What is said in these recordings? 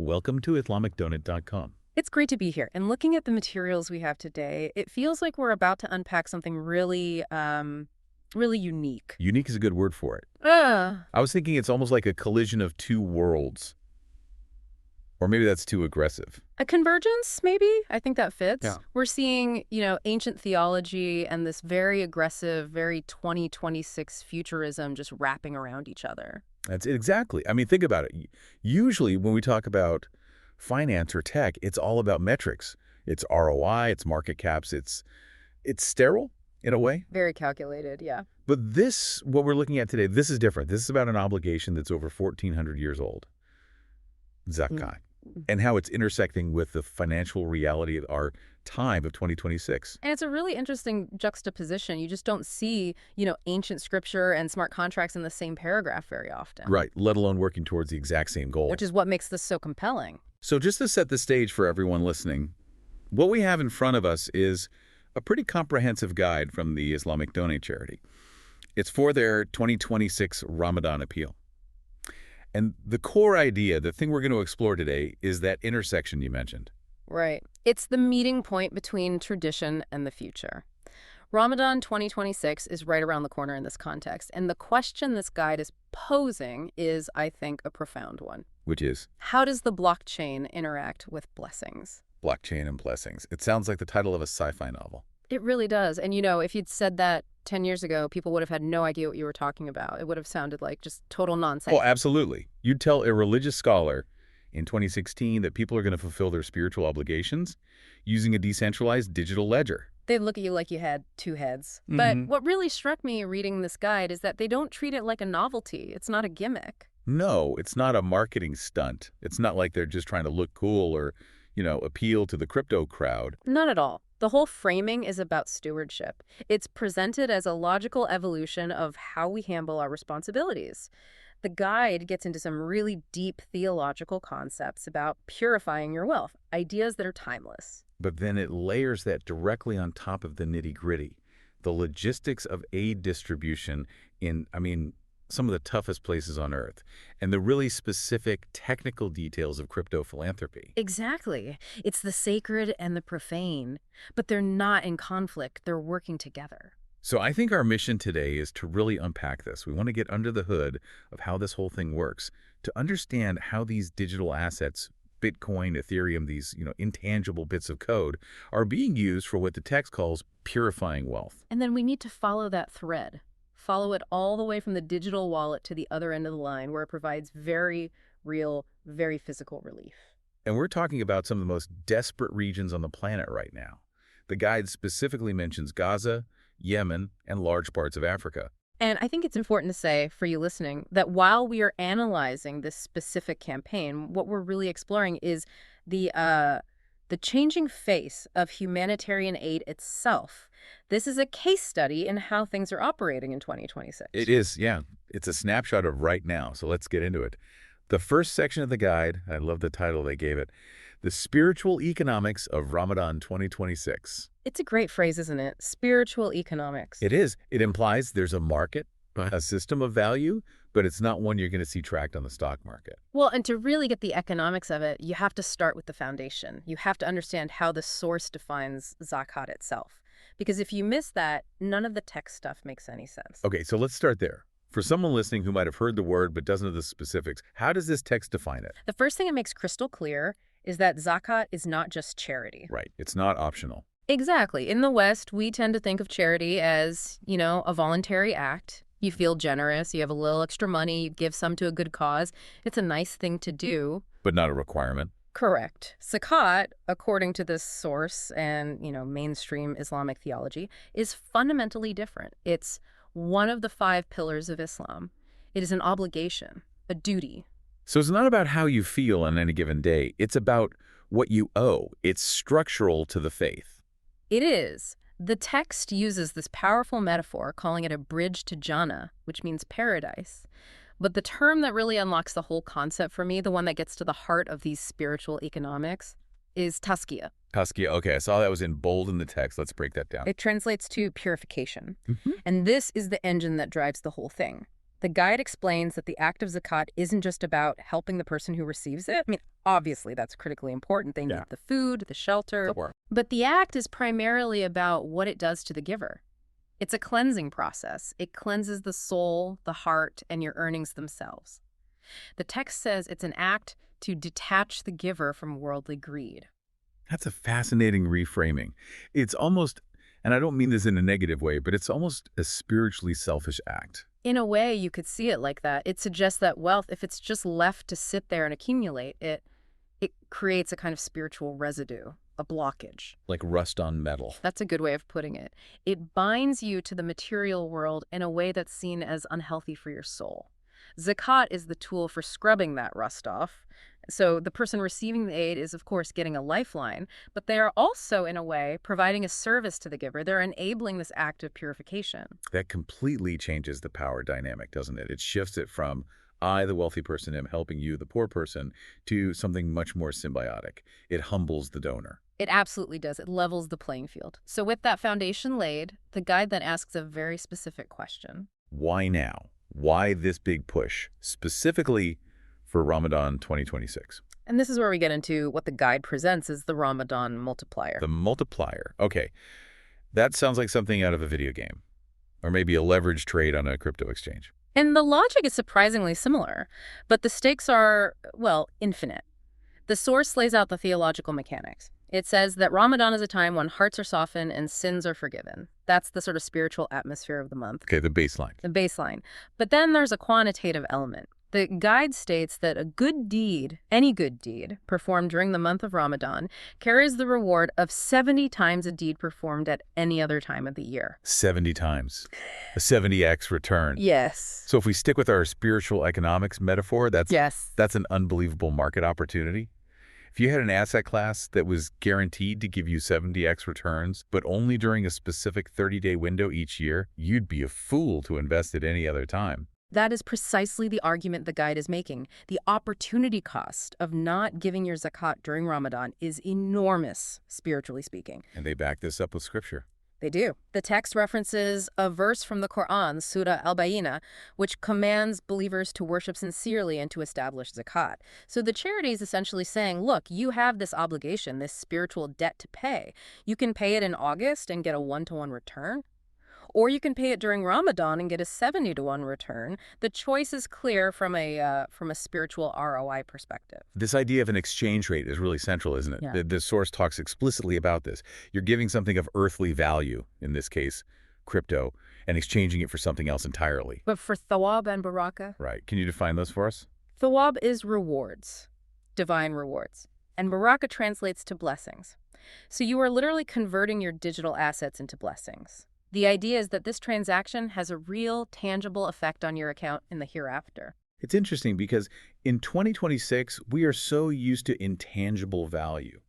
Welcome to IslamicDonut.com. It's great to be here. And looking at the materials we have today, it feels like we're about to unpack something really unique. Unique is a good word for it. Uh, I was thinking it's almost like a collision of two worlds. Or maybe that's too aggressive. a convergence, maybe? I think that fits. Yeah. We're seeing, ancient theology and this very aggressive, very 2026 futurism just wrapping around each other. That's it, exactly. I mean, think about it. Usually when we talk about finance or tech, it's all about metrics. It's ROI, it's market caps, it's sterile in a way. Very calculated, yeah. But this, what we're looking at today, this is different. This is about an obligation that's over 1,400 years old. Zakat. And how it's intersecting with the financial reality of our time of 2026. And it's a really interesting juxtaposition. You just don't see, ancient scripture and smart contracts in the same paragraph very often. Right, let alone working towards the exact same goal. Which is what makes this so compelling. So just to set the stage for everyone listening, what we have in front of us is a pretty comprehensive guide from the Islamic Donate Charity. It's for their 2026 Ramadan appeal. And the core idea, the thing we're going to explore today, is that intersection you mentioned. Right. It's the meeting point between tradition and the future. Ramadan 2026 is right around the corner in this context, and the question this guide is posing is, I think, a profound one. Which is? How does the blockchain interact with blessings? Blockchain and blessings. It sounds like the title of a sci-fi novel. It really does. And, if you'd said that 10 years ago, people would have had no idea what you were talking about. It would have sounded like just total nonsense. Oh, absolutely. You'd tell a religious scholar in 2016 that people are going to fulfill their spiritual obligations using a decentralized digital ledger. They'd look at you like you had two heads. But what really struck me reading this guide is that they don't treat it like a novelty. It's not a gimmick. No, it's not a marketing stunt. It's not like they're just trying to look cool or, appeal to the crypto crowd. Not at all. The whole framing is about stewardship. It's presented as a logical evolution of how we handle our responsibilities. The guide gets into some really deep theological concepts about purifying your wealth, ideas that are timeless. But then it layers that directly on top of the nitty-gritty, the logistics of aid distribution in, some of the toughest places on Earth, and the really specific technical details of crypto philanthropy. Exactly. It's the sacred and the profane, but they're not in conflict. They're working together. So I think our mission today is to really unpack this. We want to get under the hood of how this whole thing works, to understand how these digital assets, Bitcoin, Ethereum, these intangible bits of code, are being used for what the text calls purifying wealth. And then we need to follow that thread. Follow it all the way from the digital wallet to the other end of the line, where it provides very real, very physical relief. And we're talking about some of the most desperate regions on the planet right now. The guide specifically mentions Gaza, Yemen, and large parts of Africa. And I think it's important to say, for you listening, that while we are analyzing this specific campaign, what we're really exploring is the changing face of humanitarian aid itself. This is a case study in how things are operating in 2026. It is, yeah. It's a snapshot of right now, so let's get into it. The first section of the guide, I love the title they gave it, The Spiritual Economics of Ramadan 2026. It's a great phrase, isn't it? Spiritual economics. It is. It implies there's a market, a system of value, but it's not one you're going to see tracked on the stock market. Well, and to really get the economics of it, you have to start with the foundation. You have to understand how the source defines Zakat itself. Because if you miss that, none of the tech stuff makes any sense. Okay, so let's start there. For someone listening who might have heard the word but doesn't know the specifics, how does this text define it? The first thing it makes crystal clear is that Zakat is not just charity. Right. It's not optional. Exactly. In the West, we tend to think of charity as, a voluntary act. You feel generous, you have a little extra money, you give some to a good cause. It's a nice thing to do. But not a requirement. Correct. Zakat, according to this source and, mainstream Islamic theology, is fundamentally different. It's one of the 5 pillars of Islam. It is an obligation, a duty. So it's not about how you feel on any given day. It's about what you owe. It's structural to the faith. It is. The text uses this powerful metaphor, calling it a bridge to Jannah, which means paradise. But the term that really unlocks the whole concept for me, the one that gets to the heart of these spiritual economics, is tazkiyah. Tazkiyah, okay, I saw that was in bold in the text. Let's break that down. It translates to purification. And this is the engine that drives the whole thing. The guide explains that the act of zakat isn't just about helping the person who receives it. Obviously, that's critically important. They need Yeah. the food, the shelter. Sure. But the act is primarily about what it does to the giver. It's a cleansing process. It cleanses the soul, the heart, and your earnings themselves. The text says it's an act to detach the giver from worldly greed. That's a fascinating reframing. It's almost, and I don't mean this in a negative way, but it's almost a spiritually selfish act. In a way, you could see it like that. It suggests that wealth, if it's just left to sit there and accumulate, it creates a kind of spiritual residue, a blockage. Like rust on metal. That's a good way of putting it. It binds you to the material world in a way that's seen as unhealthy for your soul. Zakat is the tool for scrubbing that rust off. So the person receiving the aid is, of course, getting a lifeline, but they are also, in a way, providing a service to the giver. They're enabling this act of purification. That completely changes the power dynamic, doesn't it? It shifts it from I, the wealthy person, am helping you, the poor person, to something much more symbiotic. It humbles the donor. It absolutely does. It levels the playing field. So with that foundation laid, the guide then asks a very specific question. Why now? Why this big push, specifically for Ramadan 2026? And this is where we get into what the guide presents as the Ramadan multiplier. The multiplier. Okay, that sounds like something out of a video game, or maybe a leveraged trade on a crypto exchange. And the logic is surprisingly similar, but the stakes are, well, infinite. The source lays out the theological mechanics. It says that Ramadan is a time when hearts are softened and sins are forgiven. That's the sort of spiritual atmosphere of the month. Okay, the baseline. The baseline. But then there's a quantitative element. The guide states that a good deed, any good deed, performed during the month of Ramadan carries the reward of 70 times a deed performed at any other time of the year. 70 times. A 70x return. Yes. So if we stick with our spiritual economics metaphor, that's an unbelievable market opportunity. If you had an asset class that was guaranteed to give you 70x returns, but only during a specific 30-day window each year, you'd be a fool to invest at any other time. That is precisely the argument the guide is making. The opportunity cost of not giving your zakat during Ramadan is enormous, spiritually speaking. And they back this up with scripture. They do. The text references a verse from the Quran, Surah Al-Bayyinah, which commands believers to worship sincerely and to establish zakat. So the charity is essentially saying, look, you have this obligation, this spiritual debt to pay. You can pay it in August and get a 1-to-1 return, or you can pay it during Ramadan and get a 70-to-1 return. The choice is clear from a spiritual ROI perspective. This idea of an exchange rate is really central, isn't it? Yeah. The source talks explicitly about this. You're giving something of earthly value, in this case, crypto, and exchanging it for something else entirely. But for thawab and baraka? Right. Can you define those for us? Thawab is rewards, divine rewards, and baraka translates to blessings. So you are literally converting your digital assets into blessings. The idea is that this transaction has a real, tangible effect on your account in the hereafter. It's interesting because in 2026, we are so used to intangible value.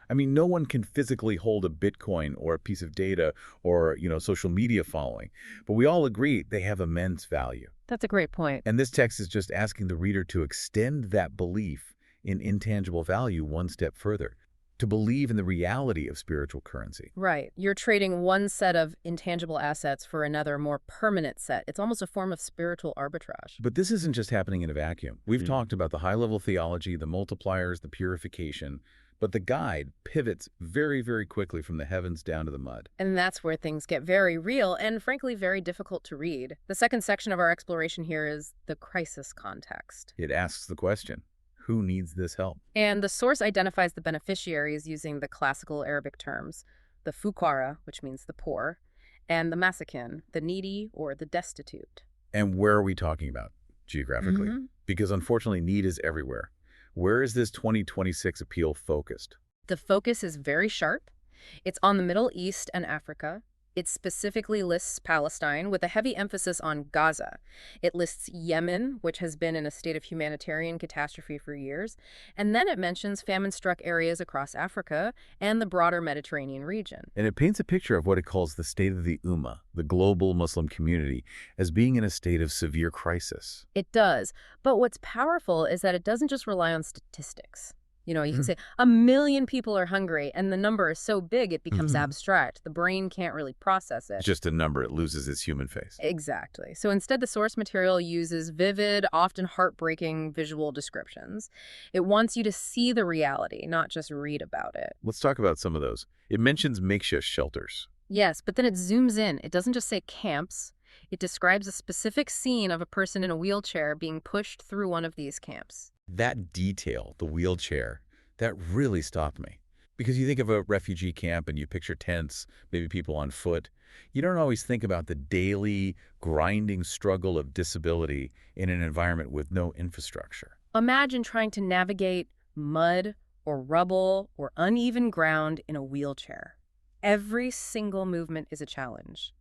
I mean, no one can physically hold a Bitcoin or a piece of data or, social media following, but we all agree they have immense value. That's a great point. And this text is just asking the reader to extend that belief in intangible value one step further, to believe in the reality of spiritual currency. Right. You're trading one set of intangible assets for another, more permanent set. It's almost a form of spiritual arbitrage. But this isn't just happening in a vacuum. We've talked about the high-level theology, the multipliers, the purification, but the guide pivots very, very quickly from the heavens down to the mud. And that's where things get very real and, frankly, very difficult to read. The second section of our exploration here is the crisis context. It asks the question, who needs this help? And the source identifies the beneficiaries using the classical Arabic terms, the fuqara, which means the poor, and the masakin, the needy or the destitute. And where are we talking about geographically? Because unfortunately, need is everywhere. Where is this 2026 appeal focused? The focus is very sharp. It's on the Middle East and Africa. It specifically lists Palestine with a heavy emphasis on Gaza. It lists Yemen, which has been in a state of humanitarian catastrophe for years. And then it mentions famine-struck areas across Africa and the broader Mediterranean region. And it paints a picture of what it calls the state of the Ummah, the global Muslim community, as being in a state of severe crisis. It does. But what's powerful is that it doesn't just rely on statistics. You can say 1 million people are hungry, and the number is so big it becomes It's abstract. The brain can't really process it. just a number. It loses its human face. Exactly. So instead, the source material uses vivid, often heartbreaking visual descriptions. It wants you to see the reality, not just read about it. Let's talk about some of those. It mentions makeshift shelters. Yes, but then it zooms in. It doesn't just say camps. It describes a specific scene of a person in a wheelchair being pushed through one of these camps. That detail, the wheelchair, that really stopped me. Because you think of a refugee camp and you picture tents, maybe people on foot. You don't always think about the daily, grinding struggle of disability in an environment with no infrastructure. Imagine trying to navigate mud or rubble or uneven ground in a wheelchair. Every single movement is a challenge.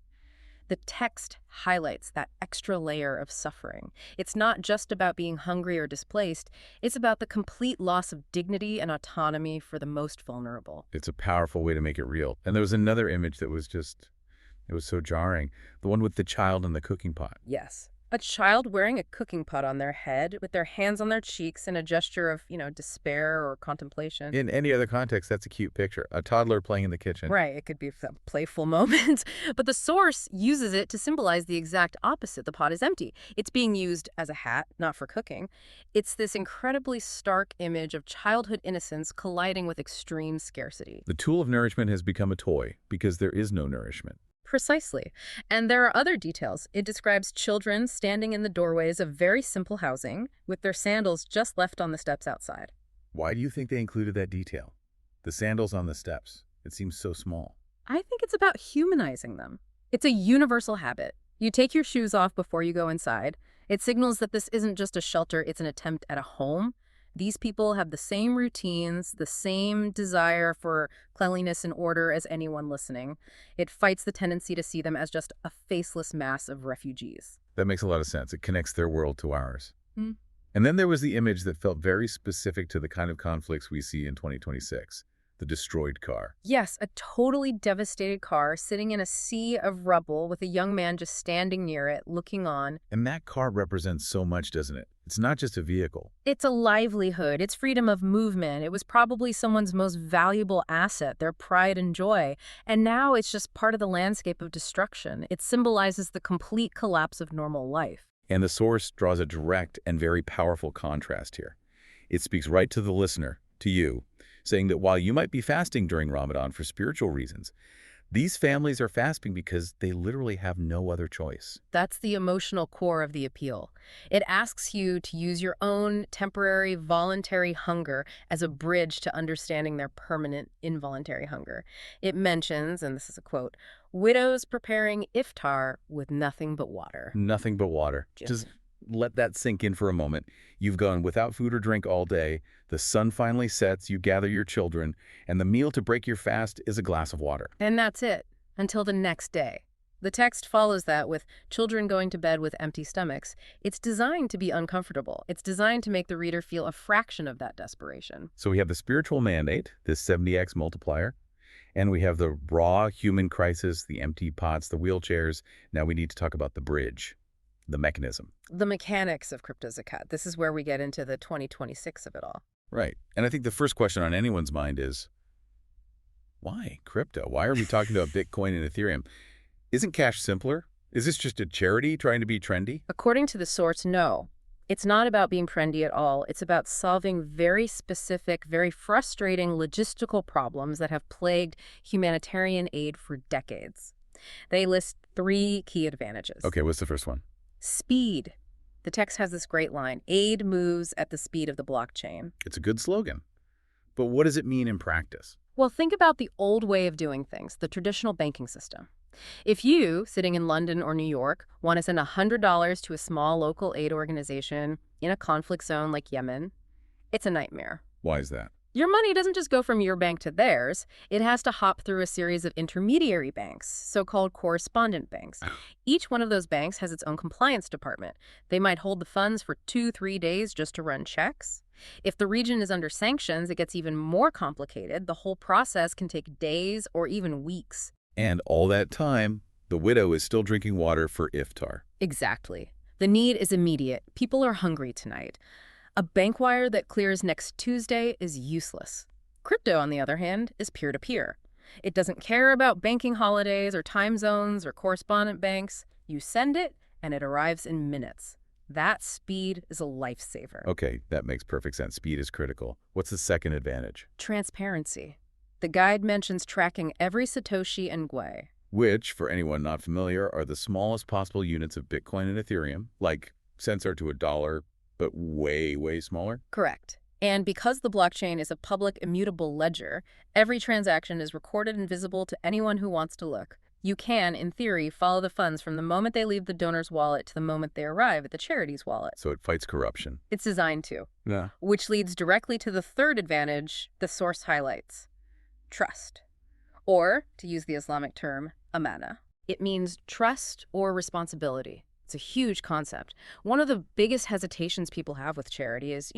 The text highlights that extra layer of suffering. It's not just about being hungry or displaced. It's about the complete loss of dignity and autonomy for the most vulnerable. It's a powerful way to make it real. And there was another image that was it was so jarring. The one with the child and the cooking pot. Yes. A child wearing a cooking pot on their head with their hands on their cheeks in a gesture of, despair or contemplation. In any other context, that's a cute picture. A toddler playing in the kitchen. Right, it could be a playful moment. But the source uses it to symbolize the exact opposite. The pot is empty. It's being used as a hat, not for cooking. It's this incredibly stark image of childhood innocence colliding with extreme scarcity. The tool of nourishment has become a toy because there is no nourishment. Precisely. And there are other details. It describes children standing in the doorways of very simple housing with their sandals just left on the steps outside. Why do you think they included that detail? The sandals on the steps. It seems so small. I think it's about humanizing them. It's a universal habit. You take your shoes off before you go inside. It signals that this isn't just a shelter, it's an attempt at a home. These people have the same routines, the same desire for cleanliness and order as anyone listening. It fights the tendency to see them as just a faceless mass of refugees. That makes a lot of sense. It connects their world to ours. Hmm. And then there was the image that felt very specific to the kind of conflicts we see in 2026, the destroyed car. Yes, a totally devastated car sitting in a sea of rubble with a young man just standing near it, looking on. And that car represents so much, doesn't it? It's not just a vehicle. It's a livelihood. It's freedom of movement. It was probably someone's most valuable asset, their pride and joy. And now it's just part of the landscape of destruction. It symbolizes the complete collapse of normal life. And the source draws a direct and very powerful contrast here. It speaks right to the listener, to you, saying that while you might be fasting during Ramadan for spiritual reasons, these families are fasting because they literally have no other choice. That's the emotional core of the appeal. It asks you to use your own temporary, voluntary hunger as a bridge to understanding their permanent, involuntary hunger. It mentions, and this is a quote, widows preparing iftar with nothing but water. Nothing but water. Just let that sink in for a moment. You've gone without food or drink all day. The sun finally sets, you gather your children, and the meal to break your fast is a glass of water. And that's it, until the next day. The text follows that with children going to bed with empty stomachs. It's designed to be uncomfortable. It's designed to make the reader feel a fraction of that desperation. So we have the spiritual mandate, this 70x multiplier, and we have the raw human crisis, the empty pots, the wheelchairs. Now we need to talk about the bridge. The mechanism. The mechanics of crypto zakat. This is where we get into the 2026 of it all. Right. And I think the first question on anyone's mind is, why crypto? Why are we talking about Bitcoin and Ethereum? Isn't cash simpler? Is this just a charity trying to be trendy? According to the source, no. It's not about being trendy at all. It's about solving very specific, very frustrating logistical problems that have plagued humanitarian aid for decades. They list 3 key advantages. Okay, what's the first one? Speed. The text has this great line, aid moves at the speed of the blockchain. It's a good slogan. But what does it mean in practice? Well, think about the old way of doing things, the traditional banking system. If you, sitting in London or New York, want to send $100 to a small local aid organization in a conflict zone like Yemen, it's a nightmare. Why is that? Your money doesn't just go from your bank to theirs. It has to hop through a series of intermediary banks, so-called correspondent banks. Each one of those banks has its own compliance department. They might hold the funds for 2-3 days just to run checks. If the region is under sanctions, it gets even more complicated. The whole process can take days or even weeks. And all that time, the widow is still drinking water for iftar. Exactly. The need is immediate. People are hungry tonight. A bank wire that clears next Tuesday is useless. Crypto, on the other hand, is peer-to-peer. It doesn't care about banking holidays or time zones or correspondent banks. You send it, and it arrives in minutes. That speed is a lifesaver. Okay, that makes perfect sense. Speed is critical. What's the second advantage? Transparency. The guide mentions tracking every Satoshi and Gwei. Which, for anyone not familiar, are the smallest possible units of Bitcoin and Ethereum, like cents are to a dollar, but way, way smaller? Correct. And because the blockchain is a public immutable ledger, every transaction is recorded and visible to anyone who wants to look. You can, in theory, follow the funds from the moment they leave the donor's wallet to the moment they arrive at the charity's wallet. So it fights corruption. It's designed to. Yeah. Which leads directly to the third advantage the source highlights. Trust. Or, to use the Islamic term, amana. It means trust or responsibility. It's a huge concept. One of the biggest hesitations people have with charity is,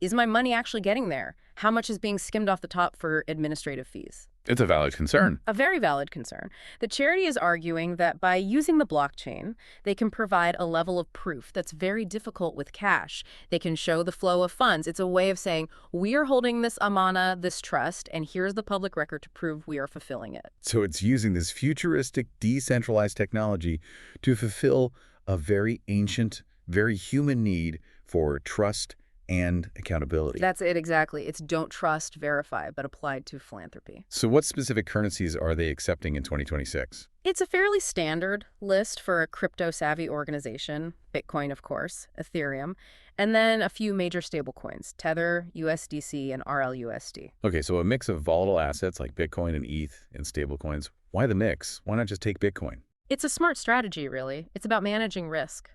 is my money actually getting there? How much is being skimmed off the top for administrative fees? It's a valid concern. A very valid concern. The charity is arguing that by using the blockchain, they can provide a level of proof that's very difficult with cash. They can show the flow of funds. It's a way of saying, we are holding this amana, this trust, and here's the public record to prove we are fulfilling it. So it's using this futuristic, decentralized technology to fulfill a very ancient, very human need for trust and accountability. That's it, exactly. It's don't trust, verify, but applied to philanthropy. So what specific currencies are they accepting in 2026? It's a fairly standard list for a crypto-savvy organization. Bitcoin, of course, Ethereum, and then a few major stablecoins, Tether, USDC, and RLUSD. Okay, so a mix of volatile assets like Bitcoin and ETH and stablecoins. Why the mix? Why not just take Bitcoin? It's a smart strategy, really. It's about managing risk.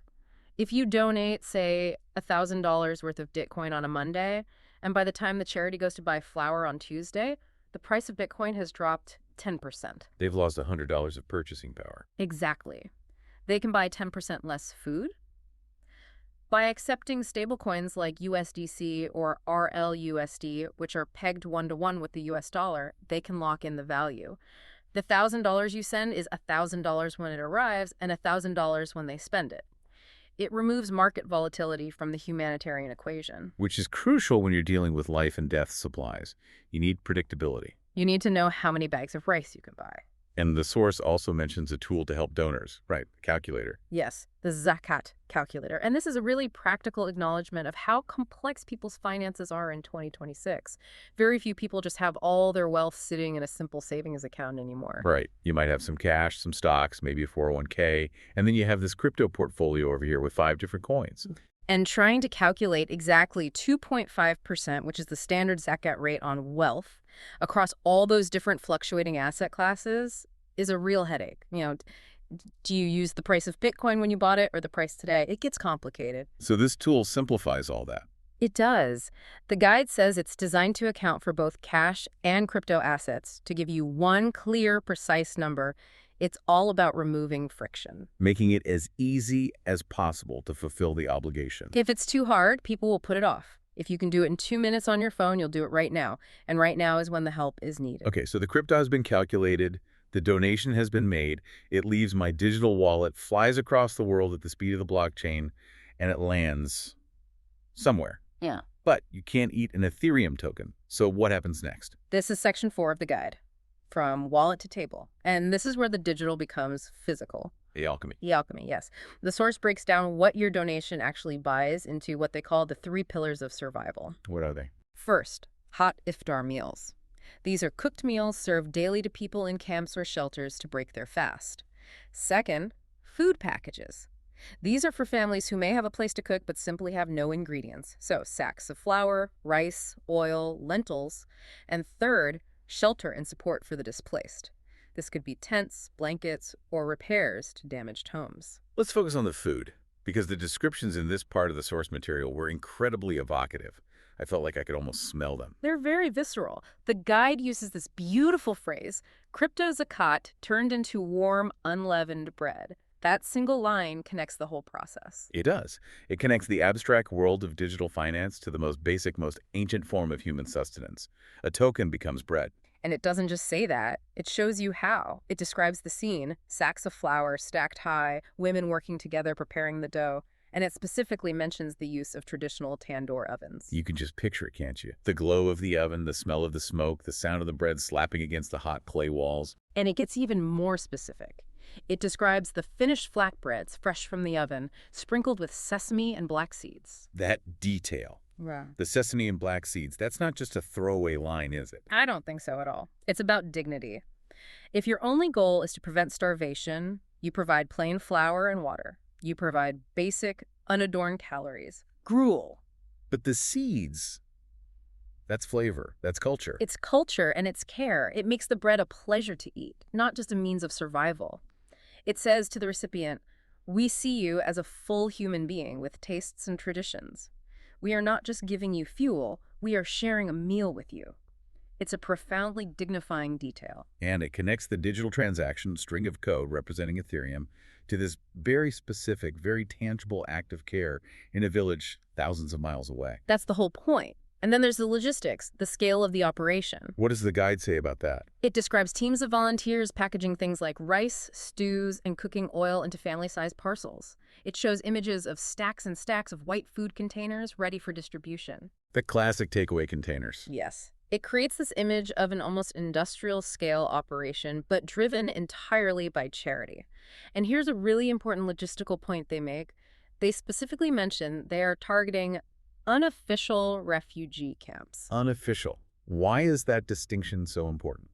If you donate, say, $1,000 worth of Bitcoin on a Monday, and by the time the charity goes to buy flour on Tuesday, the price of Bitcoin has dropped 10%. They've lost $100 of purchasing power. Exactly. They can buy 10% less food. By accepting stablecoins like USDC or RLUSD, which are pegged one-to-one with the US dollar, they can lock in the value. The $1,000 you send is $1,000 when it arrives and $1,000 when they spend it. It removes market volatility from the humanitarian equation. Which is crucial when you're dealing with life and death supplies. You need predictability. You need to know how many bags of rice you can buy. And the source also mentions a tool to help donors. Right, a calculator. Yes, the Zakat calculator. And this is a really practical acknowledgement of how complex people's finances are in 2026. Very few people just have all their wealth sitting in a simple savings account anymore. Right. You might have some cash, some stocks, maybe a 401k, and then you have this crypto portfolio over here with 5 different coins. And trying to calculate exactly 2.5%, which is the standard Zakat rate on wealth, across all those different fluctuating asset classes is a real headache. Do you use the price of Bitcoin when you bought it or the price today? It gets complicated. So this tool simplifies all that. It does. The guide says it's designed to account for both cash and crypto assets to give you one clear, precise number. It's all about removing friction. Making it as easy as possible to fulfill the obligation. If it's too hard, people will put it off. If you can do it in 2 minutes on your phone, you'll do it right now. And right now is when the help is needed. Okay, so the crypto has been calculated. The donation has been made. It leaves my digital wallet, flies across the world at the speed of the blockchain, and it lands somewhere. Yeah. But you can't eat an Ethereum token. So what happens next? This is section 4 of the guide, from wallet to table. And this is where the digital becomes physical. The alchemy. E-alchemy, yes. The source breaks down what your donation actually buys into what they call the 3 pillars of survival. What are they? First, hot iftar meals. These are cooked meals served daily to people in camps or shelters to break their fast. Second, food packages. These are for families who may have a place to cook but simply have no ingredients. So sacks of flour, rice, oil, lentils. And third, shelter and support for the displaced. This could be tents, blankets, or repairs to damaged homes. Let's focus on the food, because the descriptions in this part of the source material were incredibly evocative. I felt like I could almost smell them. They're very visceral. The guide uses this beautiful phrase, crypto zakat turned into warm, unleavened bread. That single line connects the whole process. It does. It connects the abstract world of digital finance to the most basic, most ancient form of human sustenance. A token becomes bread. And it doesn't just say that, it shows you how. It describes the scene, sacks of flour stacked high, women working together preparing the dough. and it specifically mentions the use of traditional tandoor ovens. You can just picture it, can't you? The glow of the oven, the smell of the smoke, the sound of the bread slapping against the hot clay walls. And it gets even more specific. It describes the finished flatbreads fresh from the oven, sprinkled with sesame and black seeds. That detail. Wow. The sesame and black seeds, that's not just a throwaway line, is it? I don't think so at all. It's about dignity. If your only goal is to prevent starvation, you provide plain flour and water. You provide basic, unadorned calories. Gruel. But the seeds, that's flavor, that's culture. It's culture and it's care. It makes the bread a pleasure to eat, not just a means of survival. It says to the recipient, "We see you as a full human being with tastes and traditions. We are not just giving you fuel, we are sharing a meal with you." It's a profoundly dignifying detail. And it connects the digital transaction string of code representing Ethereum to this very specific, very tangible act of care in a village thousands of miles away. That's the whole point. And then there's the logistics, the scale of the operation. What does the guide say about that? It describes teams of volunteers packaging things like rice, stews, and cooking oil into family-sized parcels. It shows images of stacks and stacks of white food containers ready for distribution. The classic takeaway containers. Yes. It creates this image of an almost industrial-scale operation, but driven entirely by charity. And here's a really important logistical point they make. They specifically mention they are targeting unofficial refugee camps. Unofficial. Why is that distinction so important?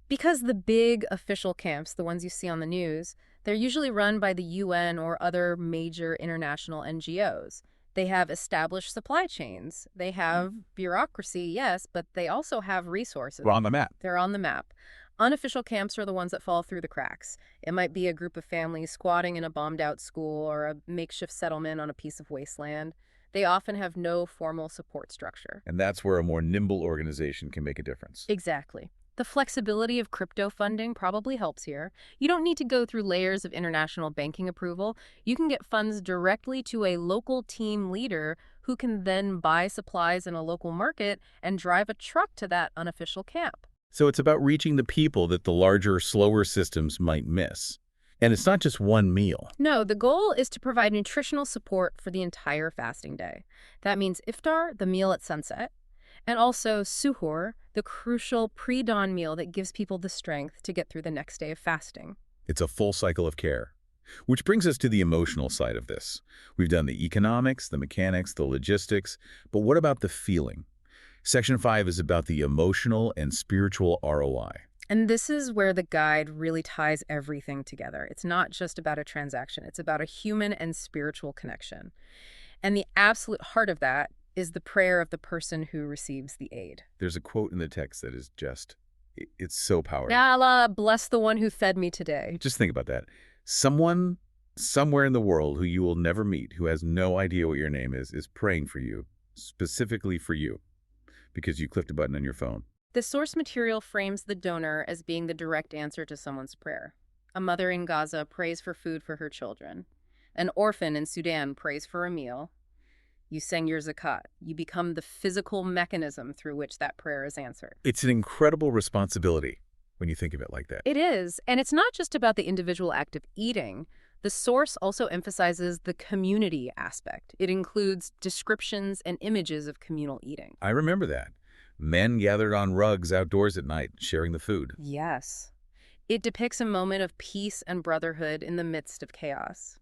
Because the big official camps, the ones you see on the news, they're usually run by the UN or other major international NGOs. They have established supply chains. They have bureaucracy, yes, but they also have resources. We're on the map. They're on the map. Unofficial camps are the ones that fall through the cracks. It might be a group of families squatting in a bombed-out school or a makeshift settlement on a piece of wasteland. They often have no formal support structure. And that's where a more nimble organization can make a difference. Exactly. The flexibility of crypto funding probably helps here. You don't need to go through layers of international banking approval. You can get funds directly to a local team leader who can then buy supplies in a local market and drive a truck to that unofficial camp. So it's about reaching the people that the larger, slower systems might miss. And it's not just one meal. No, the goal is to provide nutritional support for the entire fasting day. That means iftar, the meal at sunset, and also suhoor, the crucial pre-dawn meal that gives people the strength to get through the next day of fasting. It's a full cycle of care. Which brings us to the emotional side of this. We've done the economics, the mechanics, the logistics, but what about the feeling? Section 5 is about the emotional and spiritual ROI. And this is where the guide really ties everything together. It's not just about a transaction. It's about a human and spiritual connection. And the absolute heart of that is the prayer of the person who receives the aid. There's a quote in the text that is just, it's so powerful. Allah bless the one who fed me today. Just think about that. Someone somewhere in the world who you will never meet, who has no idea what your name is praying for you, specifically for you, because you clicked a button on your phone. The source material frames the donor as being the direct answer to someone's prayer. A mother in Gaza prays for food for her children. An orphan in Sudan prays for a meal. You sing your Zakat. You become the physical mechanism through which that prayer is answered. It's an incredible responsibility when you think of it like that. It is. And it's not just about the individual act of eating. The source also emphasizes the community aspect. It includes descriptions and images of communal eating. I remember that. Men gathered on rugs outdoors at night, sharing the food. Yes. It depicts a moment of peace and brotherhood in the midst of chaos.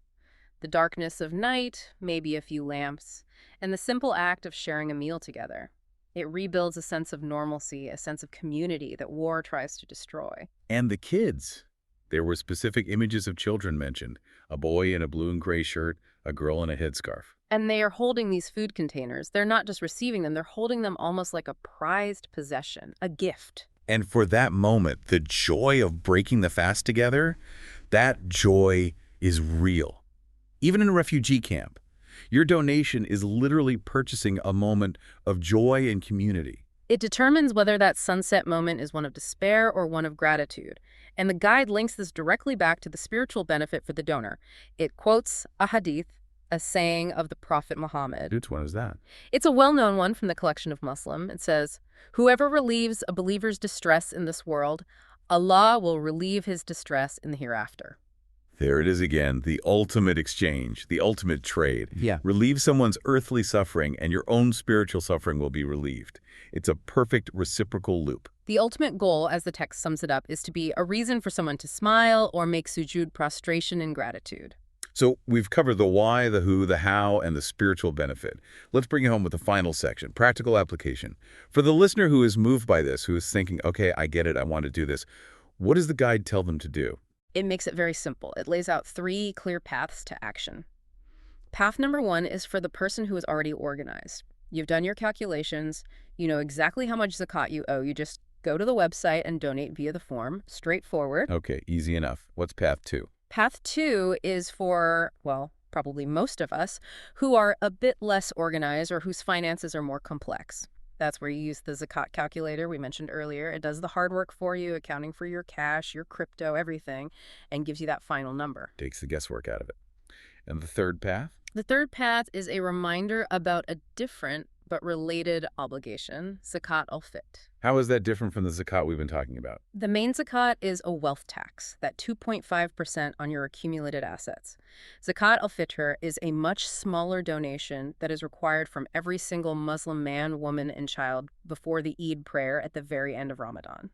The darkness of night, maybe a few lamps, and the simple act of sharing a meal together. It rebuilds a sense of normalcy, a sense of community that war tries to destroy. And the kids. There were specific images of children mentioned. A boy in a blue and gray shirt, a girl in a headscarf. And they are holding these food containers. They're not just receiving them, they're holding them almost like a prized possession, a gift. And for that moment, the joy of breaking the fast together, that joy is real. Even in a refugee camp, your donation is literally purchasing a moment of joy and community. It determines whether that sunset moment is one of despair or one of gratitude. And the guide links this directly back to the spiritual benefit for the donor. It quotes a hadith, a saying of the Prophet Muhammad. Which one is that? It's a well-known one from the collection of Muslim. It says, "Whoever relieves a believer's distress in this world, Allah will relieve his distress in the hereafter." There it is again, the ultimate exchange, the ultimate trade. Yeah. Relieve someone's earthly suffering and your own spiritual suffering will be relieved. It's a perfect reciprocal loop. The ultimate goal, as the text sums it up, is to be a reason for someone to smile or make sujud prostration in gratitude. So we've covered the why, the who, the how, and the spiritual benefit. Let's bring it home with the final section, practical application. For the listener who is moved by this, who is thinking, okay, I get it, I want to do this, what does the guide tell them to do? It makes it very simple. It lays out 3 clear paths to action. Path number 1 is for the person who is already organized. You've done your calculations, you know exactly how much zakat you owe, you just go to the website and donate via the form. Straightforward. Okay, easy enough. What's path 2? Path 2 is for, well, probably most of us, who are a bit less organized or whose finances are more complex. That's where you use the Zakat calculator we mentioned earlier. It does the hard work for you, accounting for your cash, your crypto, everything, and gives you that final number. Takes the guesswork out of it. And the third path? The third path is a reminder about a different but related obligation, Zakat al-Fitr. How is that different from the zakat we've been talking about? The main zakat is a wealth tax, that 2.5% on your accumulated assets. Zakat al-Fitr is a much smaller donation that is required from every single Muslim man, woman, and child before the Eid prayer at the very end of Ramadan.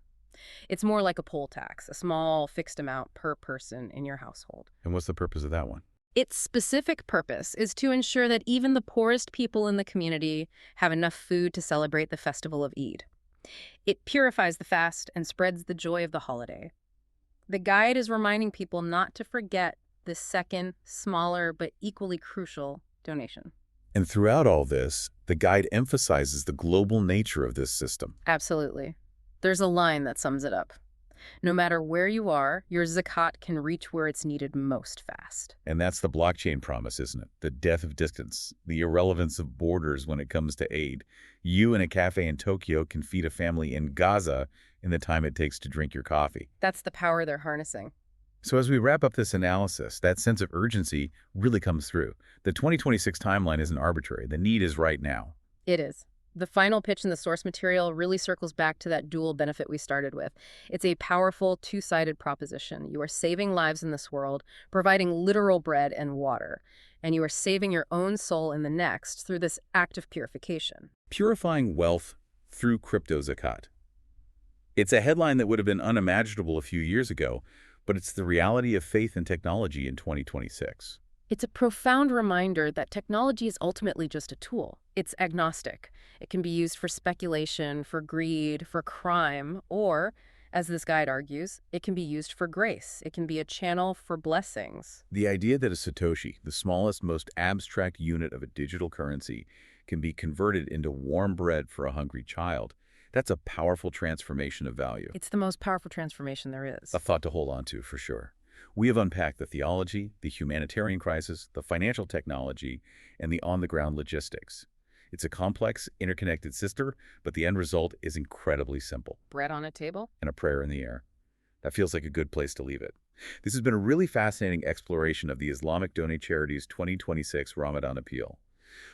It's more like a poll tax, a small fixed amount per person in your household. And what's the purpose of that one? Its specific purpose is to ensure that even the poorest people in the community have enough food to celebrate the festival of Eid. It purifies the fast and spreads the joy of the holiday. The guide is reminding people not to forget this second, smaller, but equally crucial donation. And throughout all this, the guide emphasizes the global nature of this system. Absolutely. There's a line that sums it up. No matter where you are, your zakat can reach where it's needed most fast. And that's the blockchain promise, isn't it? The death of distance, the irrelevance of borders when it comes to aid. You in a cafe in Tokyo can feed a family in Gaza in the time it takes to drink your coffee. That's the power they're harnessing. So as we wrap up this analysis, that sense of urgency really comes through. The 2026 timeline isn't arbitrary. The need is right now. It is. The final pitch in the source material really circles back to that dual benefit we started with. It's a powerful, two-sided proposition. You are saving lives in this world, providing literal bread and water, and you are saving your own soul in the next through this act of purification. Purifying wealth through crypto zakat. It's a headline that would have been unimaginable a few years ago, but it's the reality of faith and technology in 2026. It's a profound reminder that technology is ultimately just a tool. It's agnostic. It can be used for speculation, for greed, for crime, or, as this guide argues, it can be used for grace. It can be a channel for blessings. The idea that a Satoshi, the smallest, most abstract unit of a digital currency, can be converted into warm bread for a hungry child, that's a powerful transformation of value. It's the most powerful transformation there is. A thought to hold on to, for sure. We have unpacked the theology, the humanitarian crisis, the financial technology, and the on-the-ground logistics. It's a complex, interconnected system, but the end result is incredibly simple. Bread on a table? And a prayer in the air. That feels like a good place to leave it. This has been a really fascinating exploration of the Islamic Donate Charity's 2026 Ramadan Appeal.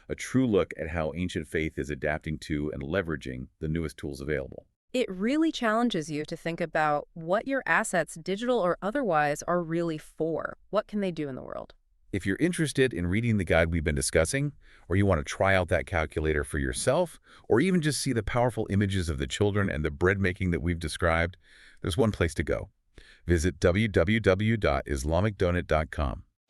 A true look at how ancient faith is adapting to and leveraging the newest tools available. It really challenges you to think about what your assets, digital or otherwise, are really for. What can they do in the world? If you're interested in reading the guide we've been discussing, or you want to try out that calculator for yourself, or even just see the powerful images of the children and the bread making that we've described, there's one place to go. Visit www.islamicdonate.com.